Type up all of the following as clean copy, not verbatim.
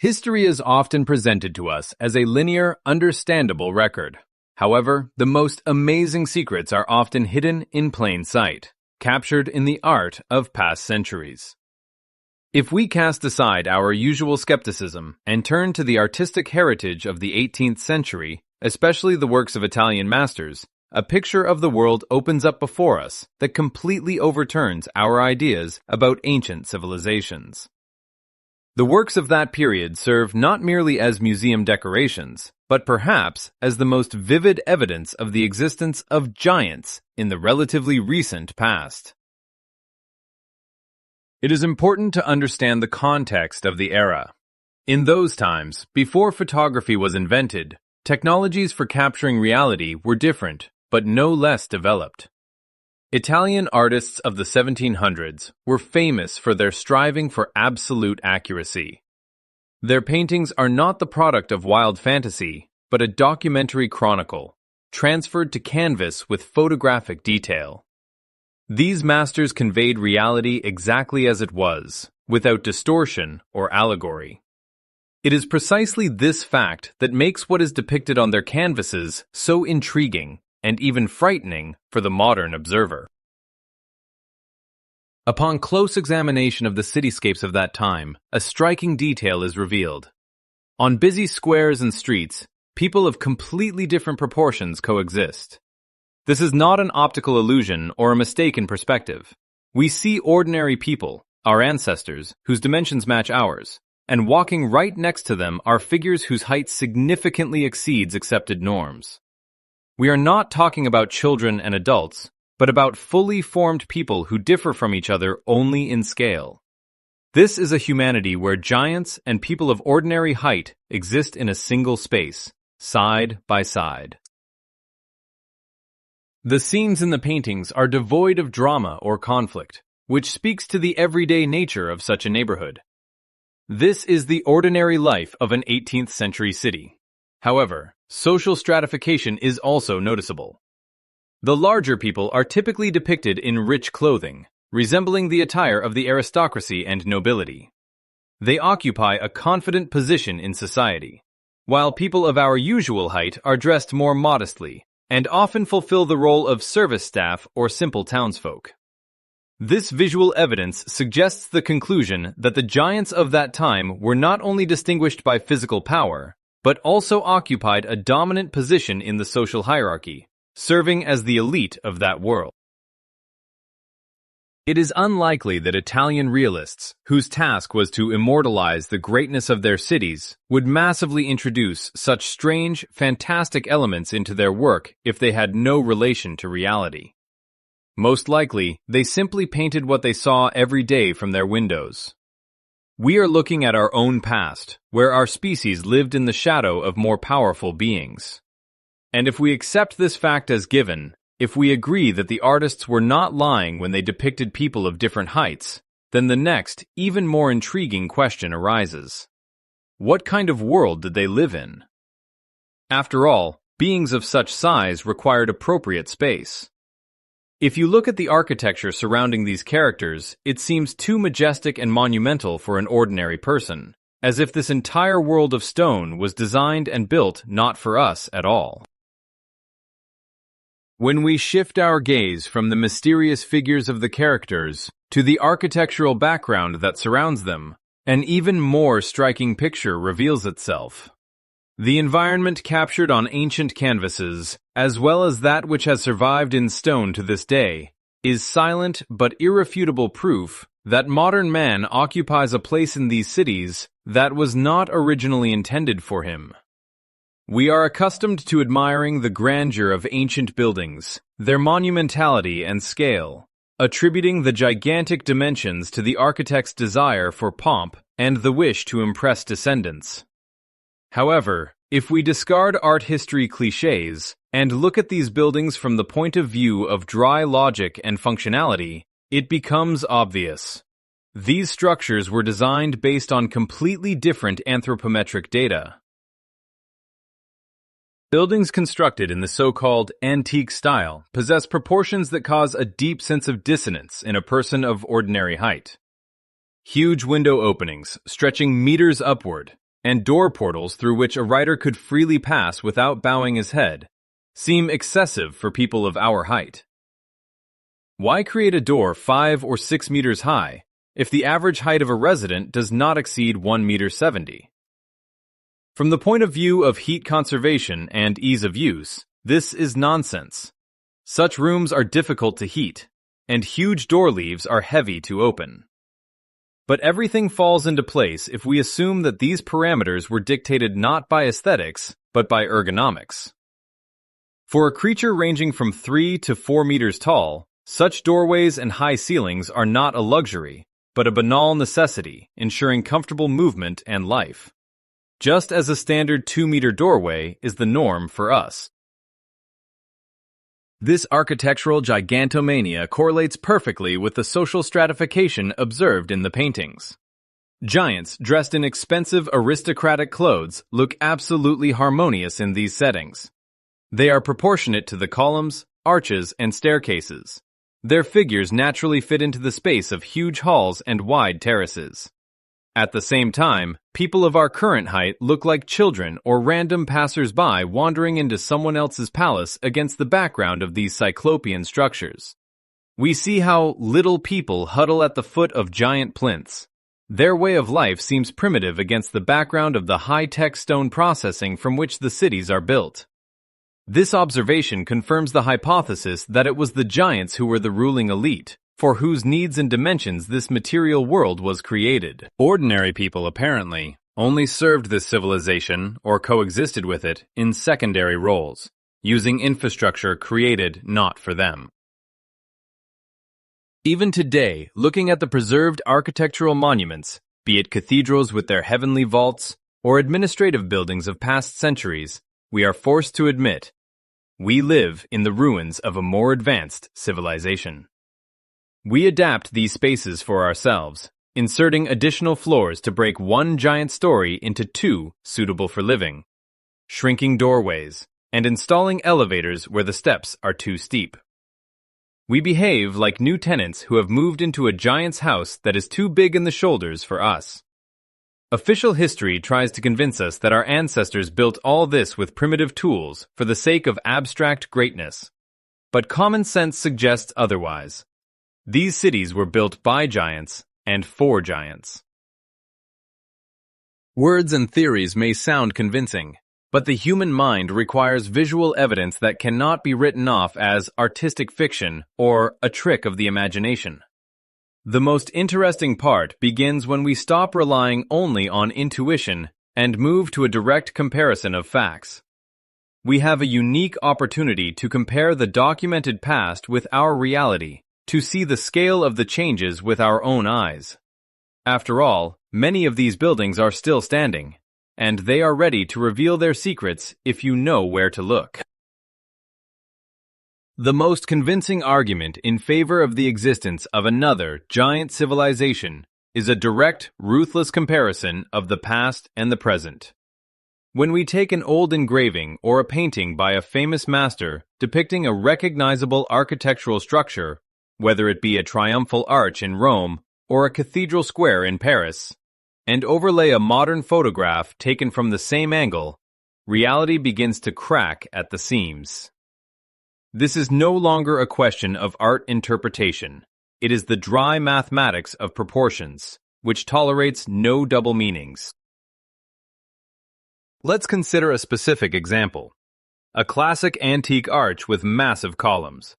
History is often presented to us as a linear, understandable record. However, the most amazing secrets are often hidden in plain sight, captured in the art of past centuries. If we cast aside our usual skepticism and turn to the artistic heritage of the 18th century, especially the works of Italian masters, a picture of the world opens up before us that completely overturns our ideas about ancient civilizations. The works of that period serve not merely as museum decorations, but perhaps as the most vivid evidence of the existence of giants in the relatively recent past. It is important to understand the context of the era. In those times, before photography was invented, technologies for capturing reality were different, but no less developed. Italian artists of the 1700s were famous for their striving for absolute accuracy. Their paintings are not the product of wild fantasy, but a documentary chronicle, transferred to canvas with photographic detail. These masters conveyed reality exactly as it was, without distortion or allegory. It is precisely this fact that makes what is depicted on their canvases so intriguing and even frightening for the modern observer. Upon close examination of the cityscapes of that time, a striking detail is revealed. On busy squares and streets, people of completely different proportions coexist. This is not an optical illusion or a mistake in perspective. We see ordinary people, our ancestors, whose dimensions match ours, and walking right next to them are figures whose height significantly exceeds accepted norms. We are not talking about children and adults, but about fully formed people who differ from each other only in scale. This is a humanity where giants and people of ordinary height exist in a single space, side by side. The scenes in the paintings are devoid of drama or conflict, which speaks to the everyday nature of such a neighborhood. This is the ordinary life of an 18th century city. However, social stratification is also noticeable. The larger people are typically depicted in rich clothing, resembling the attire of the aristocracy and nobility. They occupy a confident position in society, while people of our usual height are dressed more modestly and often fulfill the role of service staff or simple townsfolk. This visual evidence suggests the conclusion that the giants of that time were not only distinguished by physical power, but also occupied a dominant position in the social hierarchy, serving as the elite of that world. It is unlikely that Italian realists, whose task was to immortalize the greatness of their cities, would massively introduce such strange, fantastic elements into their work if they had no relation to reality. Most likely, they simply painted what they saw every day from their windows. We are looking at our own past, where our species lived in the shadow of more powerful beings. And if we accept this fact as given, if we agree that the artists were not lying when they depicted people of different heights, then the next, even more intriguing question arises. What kind of world did they live in? After all, beings of such size required appropriate space. If you look at the architecture surrounding these characters, it seems too majestic and monumental for an ordinary person, as if this entire world of stone was designed and built not for us at all. When we shift our gaze from the mysterious figures of the characters to the architectural background that surrounds them, an even more striking picture reveals itself. The environment captured on ancient canvases, as well as that which has survived in stone to this day, is silent but irrefutable proof that modern man occupies a place in these cities that was not originally intended for him. We are accustomed to admiring the grandeur of ancient buildings, their monumentality and scale, attributing the gigantic dimensions to the architect's desire for pomp and the wish to impress descendants. However, if we discard art history cliches and look at these buildings from the point of view of dry logic and functionality, it becomes obvious. These structures were designed based on completely different anthropometric data. Buildings constructed in the so-called antique style possess proportions that cause a deep sense of dissonance in a person of ordinary height. Huge window openings, stretching meters upward, and door portals through which a rider could freely pass without bowing his head seem excessive for people of our height. Why create a door 5 or 6 meters high if the average height of a resident does not exceed 1.70 meters? From the point of view of heat conservation and ease of use, this is nonsense. Such rooms are difficult to heat, and huge door leaves are heavy to open. But everything falls into place if we assume that these parameters were dictated not by aesthetics, but by ergonomics. For a creature ranging from 3 to 4 meters tall, such doorways and high ceilings are not a luxury, but a banal necessity, ensuring comfortable movement and life. Just as a standard 2-meter doorway is the norm for us. This architectural gigantomania correlates perfectly with the social stratification observed in the paintings. Giants dressed in expensive aristocratic clothes look absolutely harmonious in these settings. They are proportionate to the columns, arches, and staircases. Their figures naturally fit into the space of huge halls and wide terraces. At the same time, people of our current height look like children or random passers-by wandering into someone else's palace against the background of these cyclopean structures. We see how little people huddle at the foot of giant plinths. Their way of life seems primitive against the background of the high-tech stone processing from which the cities are built. This observation confirms the hypothesis that it was the giants who were the ruling elite, for whose needs and dimensions this material world was created. Ordinary people, apparently, only served this civilization or coexisted with it in secondary roles, using infrastructure created not for them. Even today, looking at the preserved architectural monuments, be it cathedrals with their heavenly vaults or administrative buildings of past centuries, we are forced to admit, we live in the ruins of a more advanced civilization. We adapt these spaces for ourselves, inserting additional floors to break one giant story into 2 suitable for living, shrinking doorways, and installing elevators where the steps are too steep. We behave like new tenants who have moved into a giant's house that is too big in the shoulders for us. Official history tries to convince us that our ancestors built all this with primitive tools for the sake of abstract greatness. But common sense suggests otherwise. These cities were built by giants and for giants. Words and theories may sound convincing, but the human mind requires visual evidence that cannot be written off as artistic fiction or a trick of the imagination. The most interesting part begins when we stop relying only on intuition and move to a direct comparison of facts. We have a unique opportunity to compare the documented past with our reality, to see the scale of the changes with our own eyes. After all, many of these buildings are still standing, and they are ready to reveal their secrets if you know where to look. The most convincing argument in favor of the existence of another giant civilization is a direct, ruthless comparison of the past and the present. When we take an old engraving or a painting by a famous master depicting a recognizable architectural structure, whether it be a triumphal arch in Rome or a cathedral square in Paris, and overlay a modern photograph taken from the same angle, reality begins to crack at the seams. This is no longer a question of art interpretation. It is the dry mathematics of proportions, which tolerates no double meanings. Let's consider a specific example. A classic antique arch with massive columns.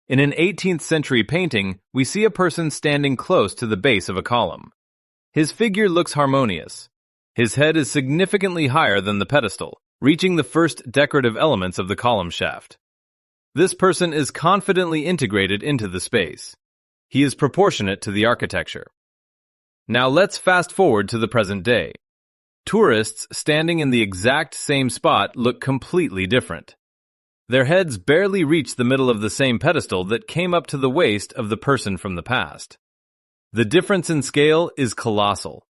In an 18th century painting, we see a person standing close to the base of a column. His figure looks harmonious. His head is significantly higher than the pedestal, reaching the first decorative elements of the column shaft. This person is confidently integrated into the space. He is proportionate to the architecture. Now let's fast forward to the present day. Tourists standing in the exact same spot look completely different. Their heads barely reach the middle of the same pedestal that came up to the waist of the person from the past. The difference in scale is colossal.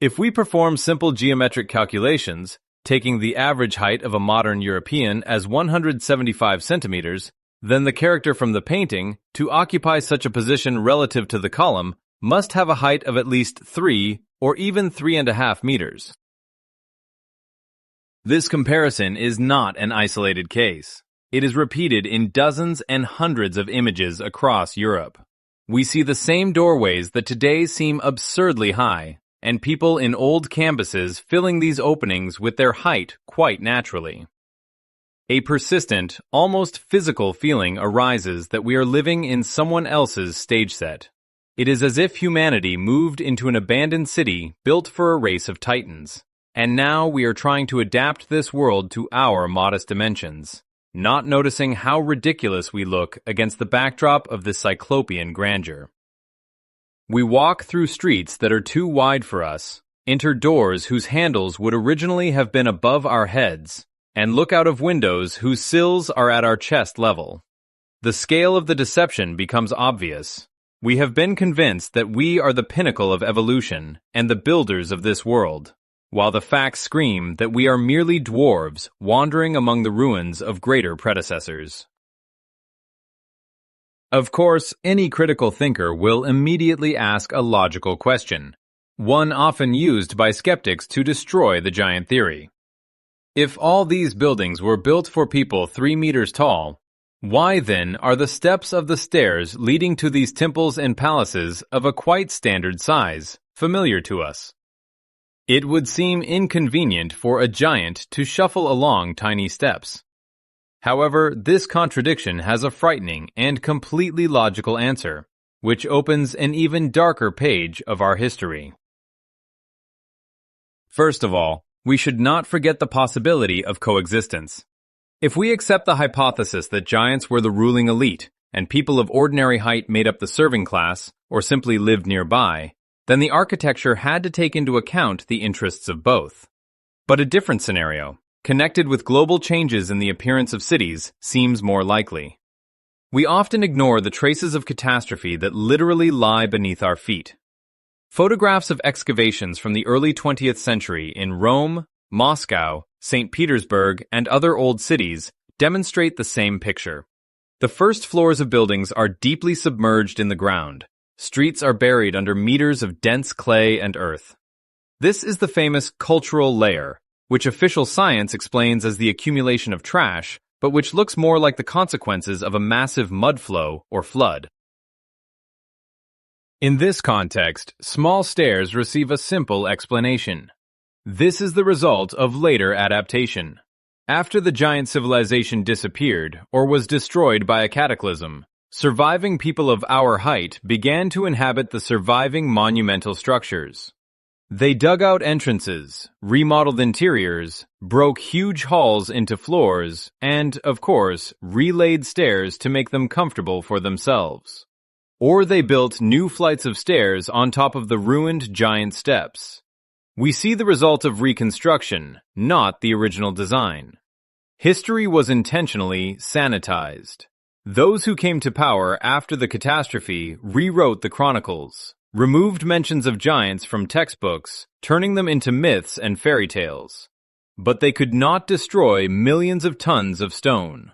If we perform simple geometric calculations, taking the average height of a modern European as 175 centimeters, then the character from the painting, to occupy such a position relative to the column, must have a height of at least 3 or even 3.5 meters. This comparison is not an isolated case. It is repeated in dozens and hundreds of images across Europe. We see the same doorways that today seem absurdly high, and people in old canvases filling these openings with their height quite naturally. A persistent, almost physical feeling arises that we are living in someone else's stage set. It is as if humanity moved into an abandoned city built for a race of titans, and now we are trying to adapt this world to our modest dimensions, not noticing how ridiculous we look against the backdrop of this cyclopean grandeur. We walk through streets that are too wide for us, enter doors whose handles would originally have been above our heads, and look out of windows whose sills are at our chest level. The scale of the deception becomes obvious. We have been convinced that we are the pinnacle of evolution and the builders of this world, while the facts scream that we are merely dwarves wandering among the ruins of greater predecessors. Of course, any critical thinker will immediately ask a logical question, one often used by skeptics to destroy the giant theory. If all these buildings were built for people 3 meters tall, why then are the steps of the stairs leading to these temples and palaces of a quite standard size familiar to us? It would seem inconvenient for a giant to shuffle along tiny steps. However, this contradiction has a frightening and completely logical answer, which opens an even darker page of our history. First of all, we should not forget the possibility of coexistence. If we accept the hypothesis that giants were the ruling elite, and people of ordinary height made up the serving class, or simply lived nearby, then the architecture had to take into account the interests of both. But a different scenario, connected with global changes in the appearance of cities, seems more likely. We often ignore the traces of catastrophe that literally lie beneath our feet. Photographs of excavations from the early 20th century in Rome, Moscow, St. Petersburg, and other old cities demonstrate the same picture. The first floors of buildings are deeply submerged in the ground. Streets are buried under meters of dense clay and earth. This is the famous cultural layer, which official science explains as the accumulation of trash, but which looks more like the consequences of a massive mud flow or flood. In this context, small stairs receive a simple explanation. This is the result of later adaptation. After the giant civilization disappeared or was destroyed by a cataclysm, surviving people of our height began to inhabit the surviving monumental structures. They dug out entrances, remodeled interiors, broke huge halls into floors, and, of course, relaid stairs to make them comfortable for themselves. Or they built new flights of stairs on top of the ruined giant steps. We see the result of reconstruction, not the original design. History was intentionally sanitized. Those who came to power after the catastrophe rewrote the chronicles, removed mentions of giants from textbooks, turning them into myths and fairy tales. But they could not destroy millions of tons of stone.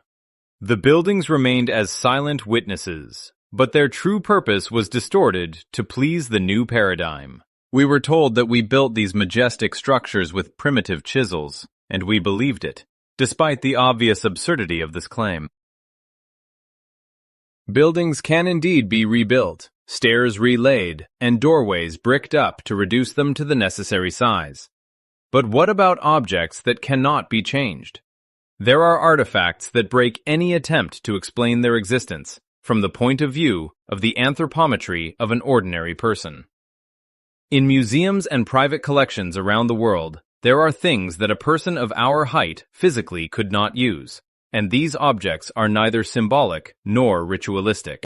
The buildings remained as silent witnesses, but their true purpose was distorted to please the new paradigm. We were told that we built these majestic structures with primitive chisels, and we believed it, despite the obvious absurdity of this claim. Buildings can indeed be rebuilt, stairs relaid, and doorways bricked up to reduce them to the necessary size. But what about objects that cannot be changed? There are artifacts that break any attempt to explain their existence from the point of view of the anthropometry of an ordinary person. In museums and private collections around the world, there are things that a person of our height physically could not use, and these objects are neither symbolic nor ritualistic.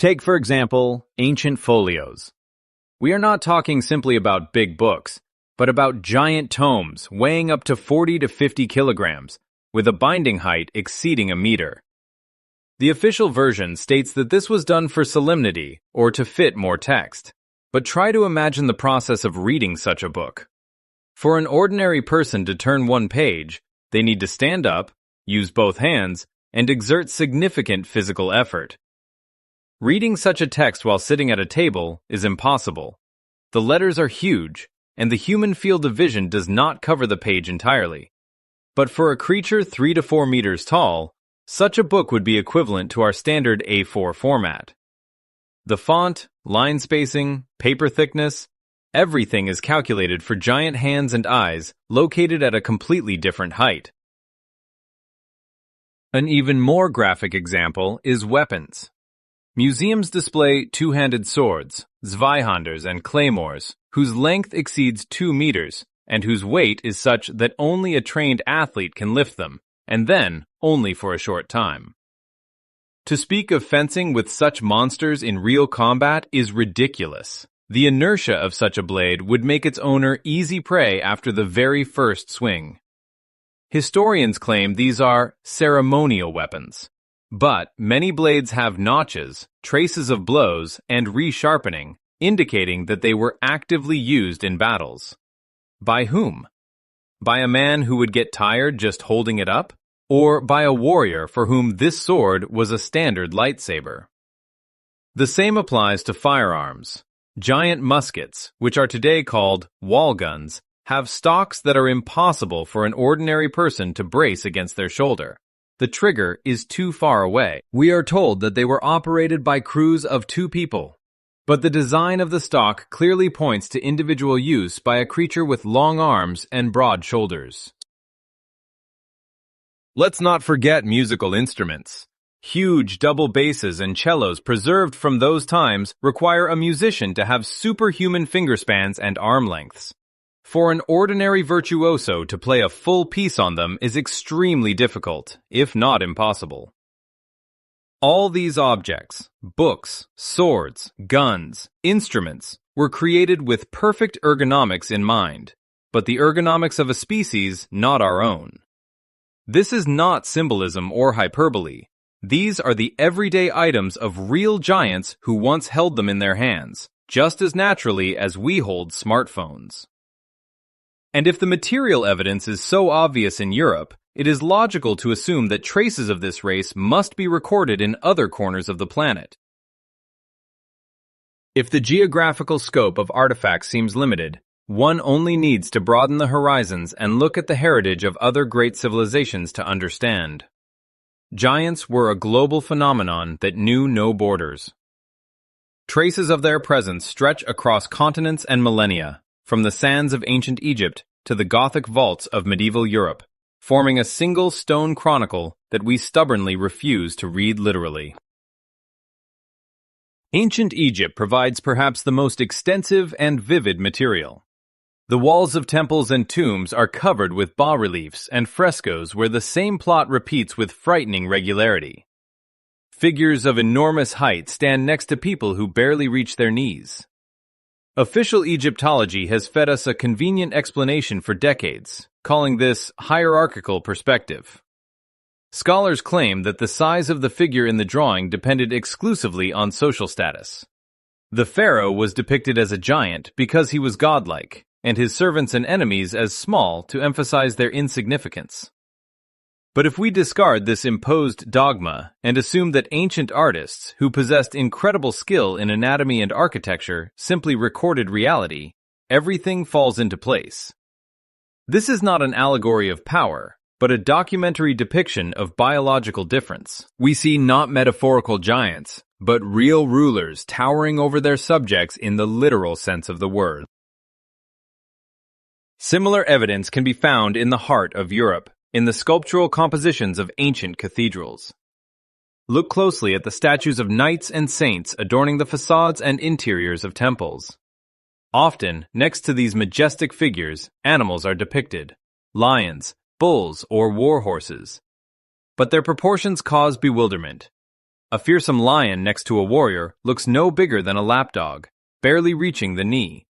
Take, for example, ancient folios. We are not talking simply about big books, but about giant tomes weighing up to 40 to 50 kilograms, with a binding height exceeding a meter. The official version states that this was done for solemnity or to fit more text, but try to imagine the process of reading such a book. For an ordinary person to turn one page, they need to stand up, use both hands, and exert significant physical effort. Reading such a text while sitting at a table is impossible. The letters are huge, and the human field of vision does not cover the page entirely. But for a creature 3 to 4 meters tall, such a book would be equivalent to our standard A4 format. The font, line spacing, paper thickness, everything is calculated for giant hands and eyes located at a completely different height. An even more graphic example is weapons. Museums display two-handed swords, zweihanders and claymores, whose length exceeds 2 meters and whose weight is such that only a trained athlete can lift them, and then only for a short time. To speak of fencing with such monsters in real combat is ridiculous. The inertia of such a blade would make its owner easy prey after the very first swing. Historians claim these are ceremonial weapons, but many blades have notches, traces of blows, and resharpening, indicating that they were actively used in battles. By whom? By a man who would get tired just holding it up? Or by a warrior for whom this sword was a standard lightsaber? The same applies to firearms. Giant muskets, which are today called wall guns, have stocks that are impossible for an ordinary person to brace against their shoulder. The trigger is too far away. We are told that they were operated by crews of 2 people. But the design of the stock clearly points to individual use by a creature with long arms and broad shoulders. Let's not forget musical instruments. Huge double basses and cellos preserved from those times require a musician to have superhuman fingerspans and arm lengths. For an ordinary virtuoso to play a full piece on them is extremely difficult, if not impossible. All these objects, books, swords, guns, instruments, were created with perfect ergonomics in mind, but the ergonomics of a species, not our own. This is not symbolism or hyperbole. These are the everyday items of real giants who once held them in their hands, just as naturally as we hold smartphones. And if the material evidence is so obvious in Europe, it is logical to assume that traces of this race must be recorded in other corners of the planet. If the geographical scope of artifacts seems limited, one only needs to broaden the horizons and look at the heritage of other great civilizations to understand. Giants were a global phenomenon that knew no borders. Traces of their presence stretch across continents and millennia, from the sands of ancient Egypt to the Gothic vaults of medieval Europe, forming a single stone chronicle that we stubbornly refuse to read literally. Ancient Egypt provides perhaps the most extensive and vivid material. The walls of temples and tombs are covered with bas-reliefs and frescoes where the same plot repeats with frightening regularity. Figures of enormous height stand next to people who barely reach their knees. Official Egyptology has fed us a convenient explanation for decades, calling this hierarchical perspective. Scholars claim that the size of the figure in the drawing depended exclusively on social status. The pharaoh was depicted as a giant because he was godlike, and his servants and enemies as small to emphasize their insignificance. But if we discard this imposed dogma and assume that ancient artists, who possessed incredible skill in anatomy and architecture, simply recorded reality, everything falls into place. This is not an allegory of power, but a documentary depiction of biological difference. We see not metaphorical giants, but real rulers towering over their subjects in the literal sense of the word. Similar evidence can be found in the heart of Europe, in the sculptural compositions of ancient cathedrals. Look closely at the statues of knights and saints adorning the facades and interiors of temples. Often, next to these majestic figures, animals are depicted: lions, bulls, or war horses. But their proportions cause bewilderment. A fearsome lion next to a warrior looks no bigger than a lapdog, barely reaching the knee.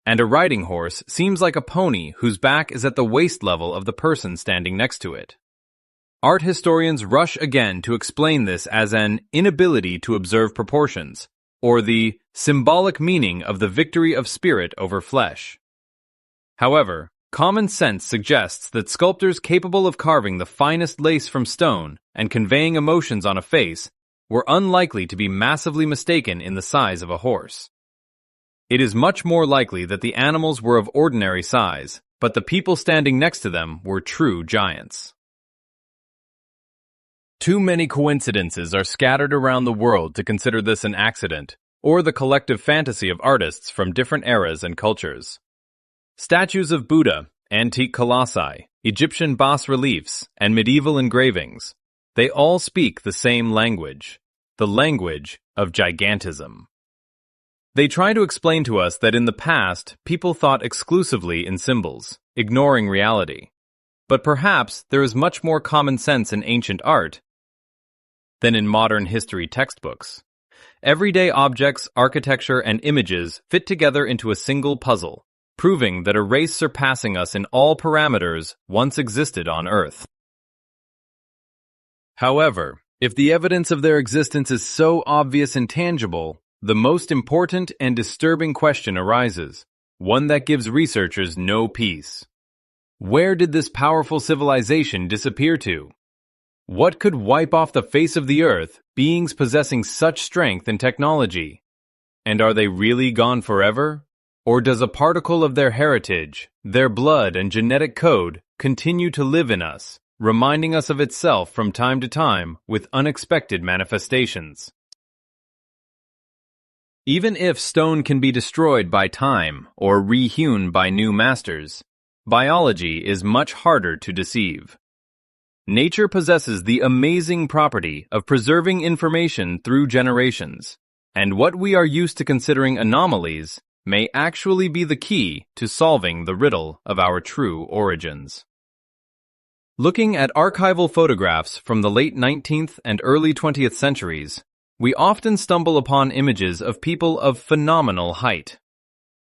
And a riding horse seems like a pony whose back is at the waist level of the person standing next to it. Art historians rush again to explain this as an inability to observe proportions, or the symbolic meaning of the victory of spirit over flesh. However, common sense suggests that sculptors capable of carving the finest lace from stone and conveying emotions on a face were unlikely to be massively mistaken in the size of a horse. It is much more likely that the animals were of ordinary size, but the people standing next to them were true giants. Too many coincidences are scattered around the world to consider this an accident, or the collective fantasy of artists from different eras and cultures. Statues of Buddha, antique colossi, Egyptian bas-reliefs, and medieval engravings, they all speak the same language, the language of gigantism. They try to explain to us that in the past, people thought exclusively in symbols, ignoring reality. But perhaps there is much more common sense in ancient art than in modern history textbooks. Everyday objects, architecture, and images fit together into a single puzzle, proving that a race surpassing us in all parameters once existed on Earth. However, if the evidence of their existence is so obvious and tangible, the most important and disturbing question arises, one that gives researchers no peace. Where did this powerful civilization disappear to? What could wipe off the face of the earth beings possessing such strength and technology? And are they really gone forever? Or does a particle of their heritage, their blood and genetic code continue to live in us, reminding us of itself from time to time with unexpected manifestations? Even if stone can be destroyed by time or rehewn by new masters, biology is much harder to deceive. Nature possesses the amazing property of preserving information through generations, and what we are used to considering anomalies may actually be the key to solving the riddle of our true origins. Looking at archival photographs from the late 19th and early 20th centuries, we often stumble upon images of people of phenomenal height.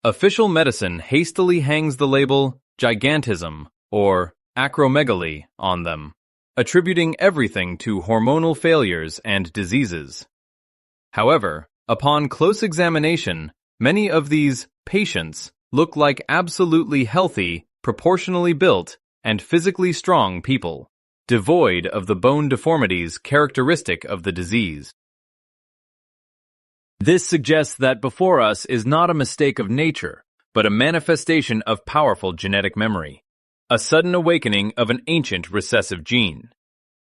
Official medicine hastily hangs the label gigantism or acromegaly on them, attributing everything to hormonal failures and diseases. However, upon close examination, many of these patients look like absolutely healthy, proportionally built, and physically strong people, devoid of the bone deformities characteristic of the disease. This suggests that before us is not a mistake of nature, but a manifestation of powerful genetic memory, a sudden awakening of an ancient recessive gene.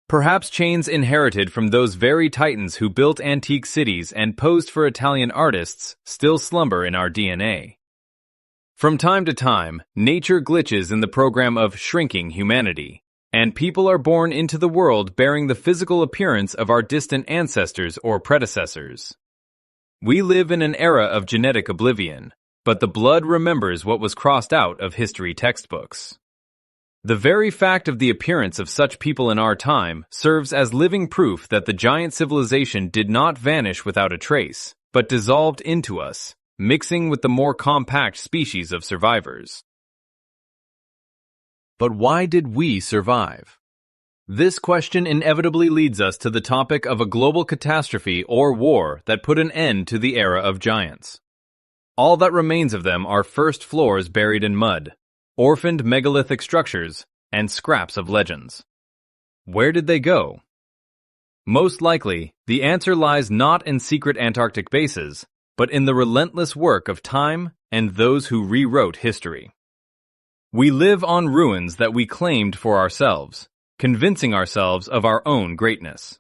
Perhaps chains inherited from those very titans who built antique cities and posed for Italian artists still slumber in our DNA. From time to time, nature glitches in the program of shrinking humanity, and people are born into the world bearing the physical appearance of our distant ancestors or predecessors. We live in an era of genetic oblivion, but the blood remembers what was crossed out of history textbooks. The very fact of the appearance of such people in our time serves as living proof that the giant civilization did not vanish without a trace, but dissolved into us, mixing with the more compact species of survivors. But why did we survive? This question inevitably leads us to the topic of a global catastrophe or war that put an end to the era of giants. All that remains of them are first floors buried in mud, orphaned megalithic structures, and scraps of legends. Where did they go? Most likely, the answer lies not in secret Antarctic bases, but in the relentless work of time and those who rewrote history. We live on ruins that we claimed for ourselves, convincing ourselves of our own greatness.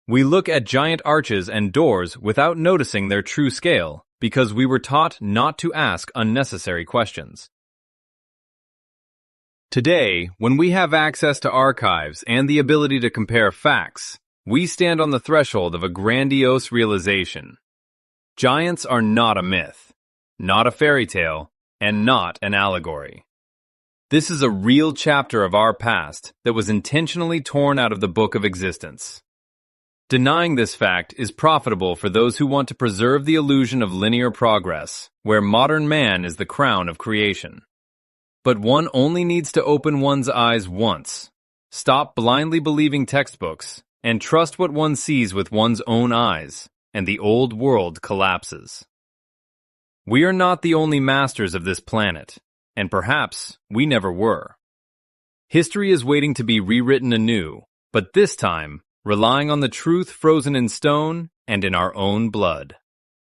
We look at giant arches and doors without noticing their true scale because we were taught not to ask unnecessary questions. Today, when we have access to archives and the ability to compare facts, we stand on the threshold of a grandiose realization. Giants are not a myth, not a fairy tale, and not an allegory. This is a real chapter of our past that was intentionally torn out of the book of existence. Denying this fact is profitable for those who want to preserve the illusion of linear progress, where modern man is the crown of creation. But one only needs to open one's eyes once, stop blindly believing textbooks, and trust what one sees with one's own eyes, and the old world collapses. We are not the only masters of this planet, and perhaps we never were. History is waiting to be rewritten anew, but this time, relying on the truth frozen in stone and in our own blood.